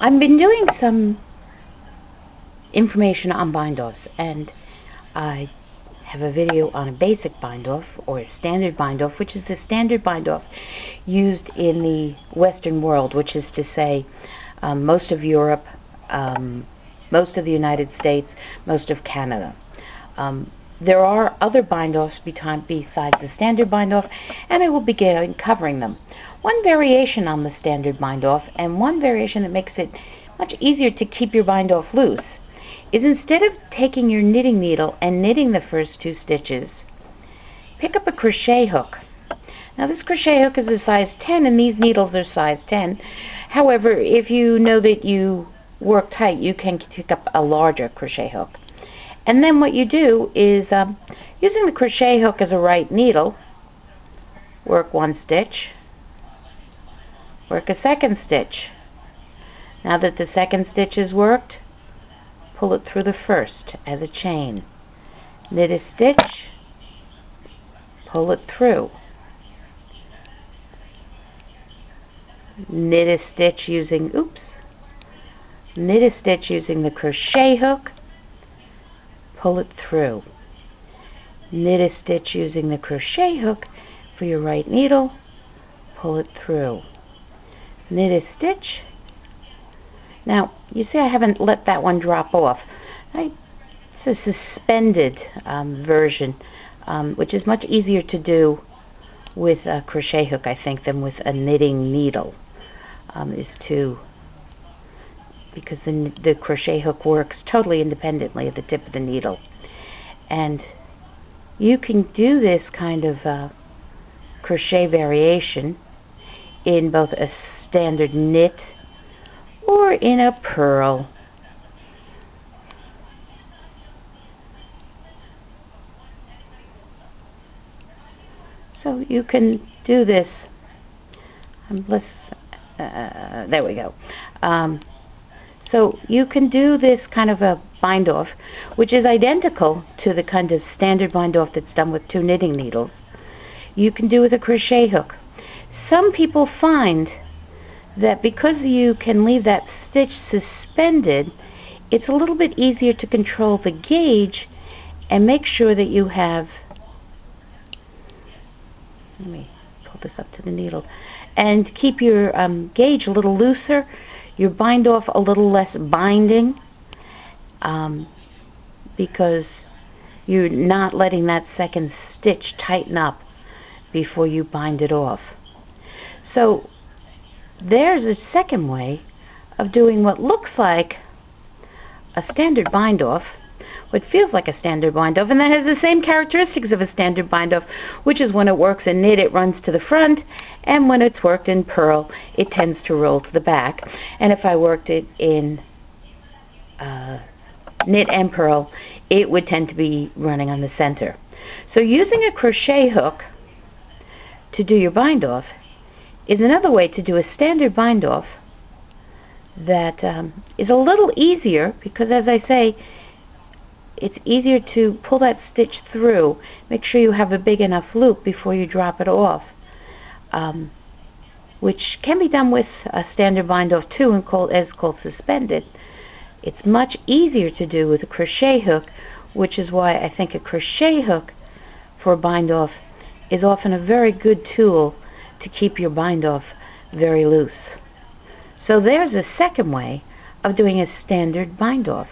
I've been doing some information on bind-offs, and I have a video on a basic bind-off or a standard bind-off, which is the standard bind-off used in the Western world, which is to say most of Europe, most of the United States, most of Canada. There are other bind-offs besides the standard bind-off, and I will begin covering them. One variation on the standard bind-off, and one variation that makes it much easier to keep your bind-off loose, is instead of taking your knitting needle and knitting the first 2 stitches, pick up a crochet hook. Now this crochet hook is a size 10, and these needles are size 10. However, if you know that you work tight, you can pick up a larger crochet hook. And then what you do is, using the crochet hook as a right needle, work 1 stitch, work a 2nd stitch. Now that the 2nd stitch is worked, pull it through the 1st as a chain. Knit a stitch, pull it through. Knit a stitch using, knit a stitch using the crochet hook, pull it through. Knit a stitch using the crochet hook for your right needle, pull it through. Knit a stitch. Now you see I haven't let that one drop off. It's a suspended version, which is much easier to do with a crochet hook, I think, than with a knitting needle. Because the crochet hook works totally independently at the tip of the needle. And you can do this kind of crochet variation in both a standard knit or in a purl. So you can do this. There we go. So you can do this kind of a bind-off, which is identical to the kind of standard bind-off that's done with 2 knitting needles. You can do with a crochet hook. Some people find that because you can leave that stitch suspended, it's a little bit easier to control the gauge and make sure that you have, let me pull this up to the needle, and keep your gauge a little looser, your bind-off a little less binding, because you're not letting that 2nd stitch tighten up before you bind it off. So there's a second way of doing what looks like a standard bind-off, what feels like a standard bind-off, and that has the same characteristics of a standard bind-off, which is when it works in knit, it runs to the front, and when it's worked in purl, it tends to roll to the back. And if I worked it in knit and purl, it would tend to be running on the center. So using a crochet hook to do your bind-off is another way to do a standard bind-off that is a little easier, because, as I say, it's easier to pull that stitch through. Make sure you have a big enough loop before you drop it off, which can be done with a standard bind-off too, and called suspended. It's much easier to do with a crochet hook, which is why I think a crochet hook for a bind-off is often a very good tool to keep your bind-off very loose. So there's a second way of doing a standard bind-off.